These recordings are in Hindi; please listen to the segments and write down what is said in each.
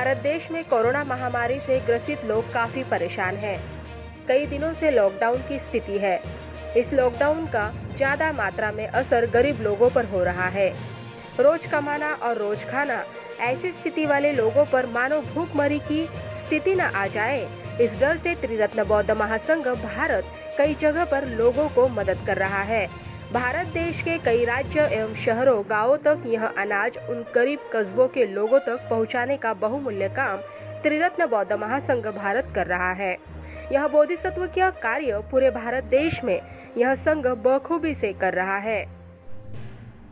भारत देश में कोरोना महामारी से ग्रसित लोग काफी परेशान हैं। कई दिनों से लॉकडाउन की स्थिति है। इस लॉकडाउन का ज्यादा मात्रा में असर गरीब लोगों पर हो रहा है। रोज कमाना और रोज खाना, ऐसी स्थिति वाले लोगों पर मानो भूखमरी की स्थिति न आ जाए, इस डर से त्रिरत्न बौद्ध महासंघ भारत कई जगह पर लोगों को मदद कर रहा है। भारत देश के कई राज्य एवं शहरों गांवों तक यह अनाज उन गरीब कस्बों के लोगों तक पहुंचाने का बहुमूल्य काम त्रिरत्न बौद्ध महासंघ भारत कर रहा है। यह बोधिसत्व का कार्य पूरे भारत देश में यह संघ बखूबी से कर रहा है।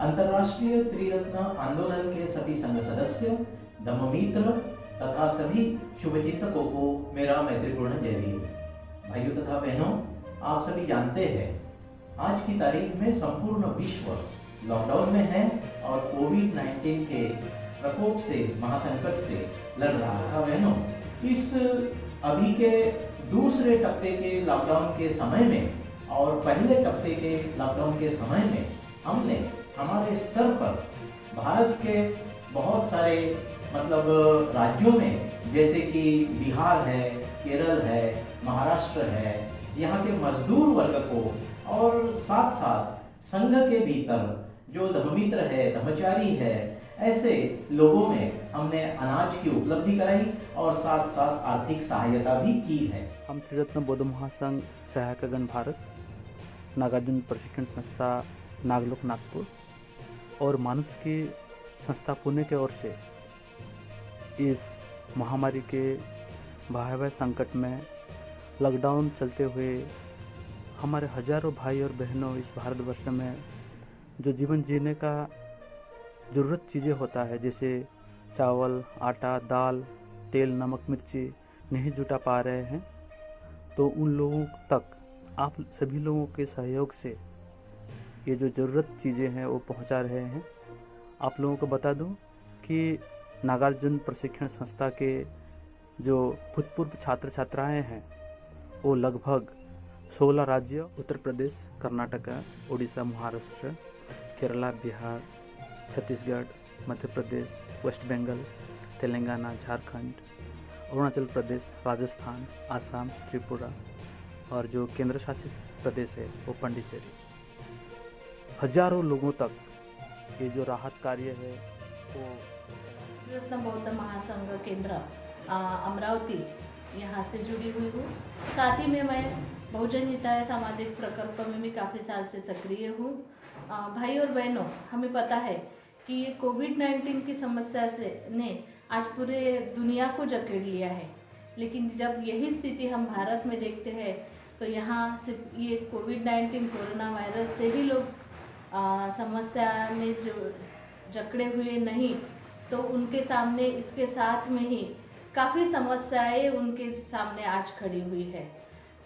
अंतर्राष्ट्रीय त्रिरत्न आंदोलन के सभी संघ सदस्य, धम्ममित्र तथा सभी शुभचिंतकों को मेरा मैत्रीपूर्ण जय भीम। भाइयों तथा बहनों, आप सभी जानते हैं आज की तारीख में संपूर्ण विश्व लॉकडाउन में है और कोविड-19 के प्रकोप से, महासंकट से लड़ रहा था। बहनों, इस अभी के दूसरे टप्पे के लॉकडाउन के समय में और पहले टप्पे के लॉकडाउन के समय में हमने हमारे स्तर पर भारत के बहुत सारे राज्यों में, जैसे कि बिहार है, केरल है, महाराष्ट्र है, यहाँ के मजदूर वर्ग को और साथ साथ संघ के भीतर जो धम्ममित्र है, धर्मचारी है, ऐसे लोगों में हमने अनाज की उपलब्धि कराई और साथ साथ आर्थिक सहायता भी की है। हम त्रिरत्न बौद्ध महासंघ सहायकगण भारत, नागार्जुन प्रशिक्षण संस्था नागलोक नागपुर और मानुष की संस्था पुणे की ओर से इस महामारी के भयावह संकट में लॉकडाउन चलते हुए हमारे हजारों भाई और बहनों इस भारतवर्ष में जो जीवन जीने का ज़रूरत चीज़ें होता है, जैसे चावल, आटा, दाल, तेल, नमक, मिर्ची नहीं जुटा पा रहे हैं, तो उन लोगों तक आप सभी लोगों के सहयोग से ये जो ज़रूरत चीज़ें हैं वो पहुंचा रहे हैं। आप लोगों को बता दूं कि नागार्जुन प्रशिक्षण संस्था के जो भूतपूर्व छात्र छात्राएँ हैं वो लगभग 16 राज्य, उत्तर प्रदेश, कर्नाटका, उड़ीसा, महाराष्ट्र, केरला, बिहार, छत्तीसगढ़, मध्य प्रदेश, वेस्ट बंगाल, तेलंगाना, झारखंड, अरुणाचल प्रदेश, राजस्थान, आसाम, त्रिपुरा और जो केंद्र शासित प्रदेश है वो पांडिचेरी, हजारों लोगों तक ये जो राहत कार्य है वो त्रिरत्न बौद्ध महासंघ केंद्र अमरावती यहाँ से जुड़ी हुई हूँ। साथ ही में मैं बहुजन हिताय सामाजिक प्रकल्प में भी काफ़ी साल से सक्रिय हूँ। भाई और बहनों, हमें पता है कि ये कोविड-19 की समस्या से ने आज पूरे दुनिया को जकड़ लिया है, लेकिन जब यही स्थिति हम भारत में देखते हैं तो यहाँ सिर्फ ये कोविड-19 कोरोना वायरस से ही लोग समस्या में जो जकड़े हुए नहीं, तो उनके सामने इसके साथ में ही काफ़ी समस्याएं उनके सामने आज खड़ी हुई है।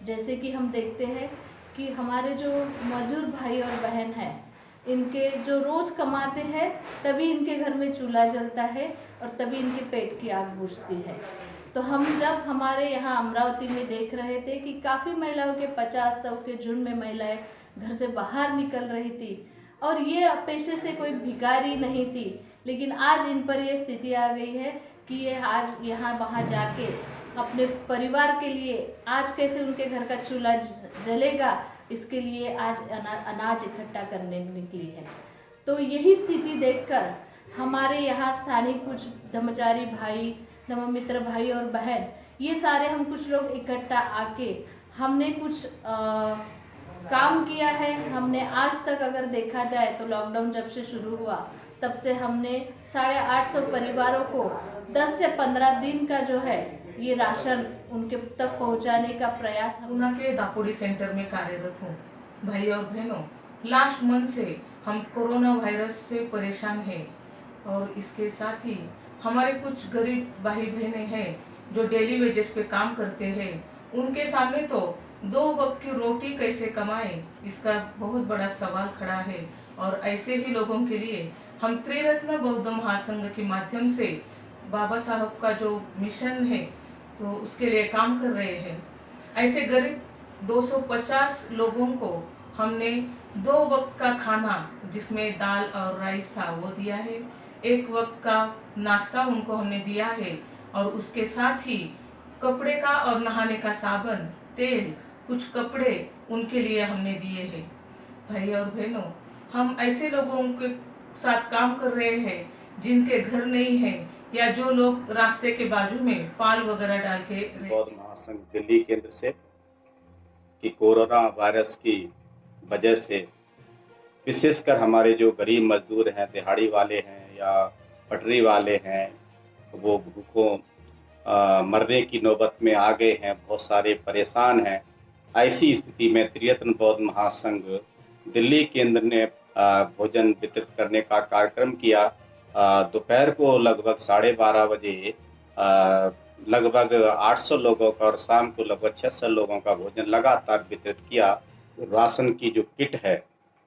जैसे कि हम देखते हैं कि हमारे जो मजदूर भाई और बहन हैं, इनके जो रोज़ कमाते हैं तभी इनके घर में चूल्हा जलता है और तभी इनके पेट की आग बुझती है। तो हम जब हमारे यहाँ अमरावती में देख रहे थे कि काफ़ी महिलाओं के 50-100 के झुंड में महिलाएं घर से बाहर निकल रही थी और ये पेशे से कोई भिखारी नहीं थी, लेकिन आज इन पर ये स्थिति आ गई है कि ये आज यहाँ वहाँ जाके अपने परिवार के लिए आज कैसे उनके घर का चूल्हा जलेगा, इसके लिए आज अनाज इकट्ठा करने निकली है। तो यही स्थिति देखकर हमारे यहाँ स्थानिक कुछ धर्मचारी भाई, धम्ममित्र भाई और बहन, ये सारे हम कुछ लोग इकट्ठा आके हमने कुछ काम किया है। हमने आज तक अगर देखा जाए तो लॉकडाउन जब से शुरू हुआ तब से हमने 850 परिवारों को 10 से 15 दिन का जो है ये राशन उनके तक पहुंचाने का प्रयास। पूना के दापोडी सेंटर में कार्यरत हूँ। भाई और बहनों, लास्ट मंथ से हम कोरोना वायरस से परेशान हैं और इसके साथ ही हमारे कुछ गरीब भाई बहनें हैं जो डेली वेजेस पे काम करते हैं। उनके सामने तो 2 वक्त की रोटी कैसे कमाएं, इसका बहुत बड़ा सवाल खड़ा है। और ऐसे ही लोगों के लिए हम त्रिरत्न बौद्ध महासंघ के माध्यम से बाबा साहब का जो मिशन है तो उसके लिए काम कर रहे हैं। ऐसे गरीब 250 लोगों को हमने 2 वक्त का खाना, जिसमें दाल और राइस था, वो दिया है। 1 वक्त का नाश्ता उनको हमने दिया है और उसके साथ ही कपड़े का और नहाने का साबन, तेल, कुछ कपड़े उनके लिए हमने दिए हैं। भाई और बहनों, हम ऐसे लोगों के साथ काम कर रहे हैं जिनके घर नहीं है या जो लोग रास्ते के बाजू में पाल वगैरह डाल के बौद्ध महासंघ दिल्ली केंद्र से कि कोरोना वायरस की वजह से विशेषकर हमारे जो गरीब मजदूर हैं, दिहाड़ी वाले हैं या पटरी वाले हैं, वो भूखों मरने की नौबत में आ गए हैं, बहुत सारे परेशान हैं। ऐसी स्थिति में त्रिरत्न बौद्ध महासंघ दिल्ली केंद्र ने भोजन वितरित करने का कार्यक्रम किया। दोपहर को लगभग 12:30 बजे लगभग 800 लोगों का और शाम को लगभग 600 लोगों का भोजन लगातार वितरित किया। राशन की जो किट है,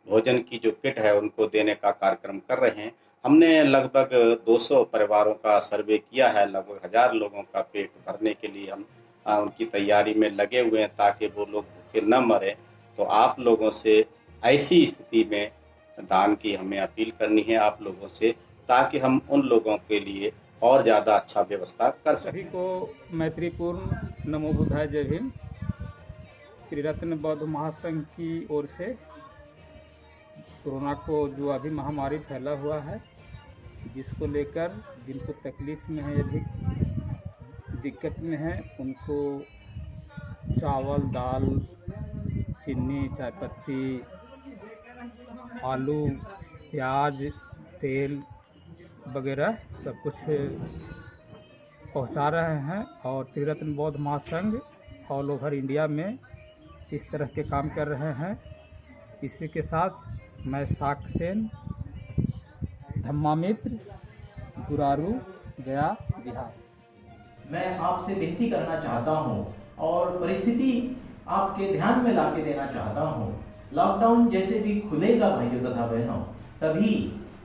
भोजन की जो किट है, उनको देने का कार्यक्रम कर रहे हैं। हमने लगभग 200 परिवारों का सर्वे किया है। लगभग 1000 लोगों का पेट भरने के लिए हम उनकी तैयारी में लगे हुए हैं ताकि वो लोग भूखे न मरे। तो आप लोगों से ऐसी स्थिति में दान की हमें अपील करनी है आप लोगों से, ताकि हम उन लोगों के लिए और ज़्यादा अच्छा व्यवस्था कर सकें। सभी को मैत्रीपूर्ण नमो बुद्धाय जय भीम। त्रिरत्न बौद्ध महासंघ की ओर से कोरोना को जो अभी महामारी फैला हुआ है, जिसको लेकर जिनको तकलीफ में है, अधिक दिक्कत में है, उनको चावल, दाल, चीनी, चाय पत्ती, आलू, प्याज, तेल वगैरह सब कुछ पहुंचा रहे हैं। और त्रिरत्न बौद्ध महासंघ ऑल ओवर इंडिया में इस तरह के काम कर रहे हैं। इसी के साथ मैं साक्सेन, धम्मामित्र, गुरारू, गया, बिहार। मैं आपसे विनती करना चाहता हूं और परिस्थिति आपके ध्यान में लाके देना चाहता हूं। लॉकडाउन जैसे भी खुलेगा भाइयों तथा बहनों, तभी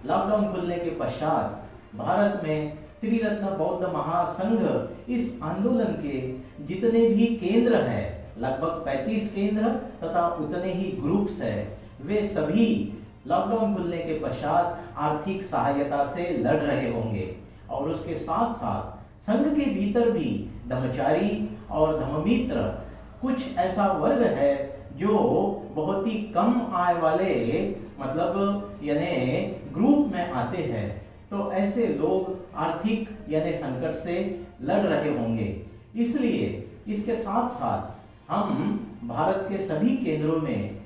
लॉकडाउन खुलने के पश्चात भारत में त्रिरत्न बौद्ध महासंघ इस आंदोलन के जितने भी केंद्र हैं, लगभग 35 केंद्र तथा उतने ही ग्रुप्स हैं, वे सभी लॉकडाउन खुलने के पश्चात आर्थिक सहायता से लड़ रहे होंगे। और उसके साथ साथ संघ के भीतर भी धम्मचारी और धम्ममित्र कुछ ऐसा वर्ग है जो बहुत ही कम आय वाले मतलब यानी ग्रुप में आते हैं। तो ऐसे लोग आर्थिक यानी संकट से लड़ रहे होंगे। इसलिए इसके साथ साथ हम भारत के सभी केंद्रों में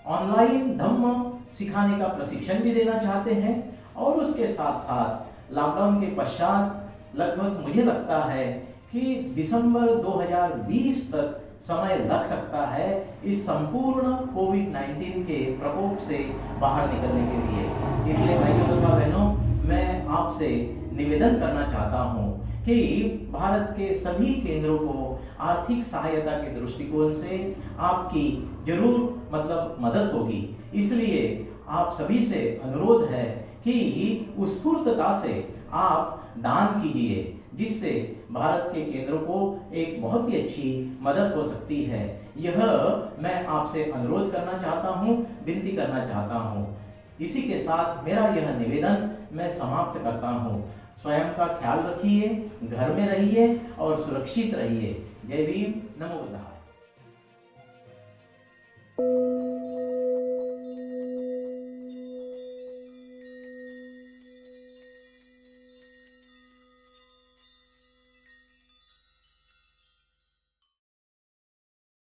ऑनलाइन धम्म सिखाने का प्रशिक्षण भी देना चाहते हैं। और उसके साथ साथ लॉकडाउन के पश्चात लगभग मुझे लगता है कि दिसंबर 2020 तक समय लग सकता है इस संपूर्ण कोविड-19 के प्रकोप से बाहर निकलने के लिए। इसलिए भाइयों तथा बहनों, मैं आपसे निवेदन करना चाहता हूं कि भारत के सभी केंद्रों को आर्थिक सहायता के दृष्टिकोण से आपकी जरूर मतलब मदद होगी। इसलिए आप सभी से अनुरोध है कि उस स्फूर्तता से आप दान कीजिए, जिससे भारत के केंद्रों को एक बहुत ही अच्छी मदद हो सकती है। यह मैं आपसे अनुरोध करना चाहता हूं, विनती करना चाहता हूं। इसी के साथ मेरा यह निवेदन मैं समाप्त करता हूं। स्वयं का ख्याल रखिए, घर में रहिए और सुरक्षित रहिए। जय भीम, नमो बुद्धाय।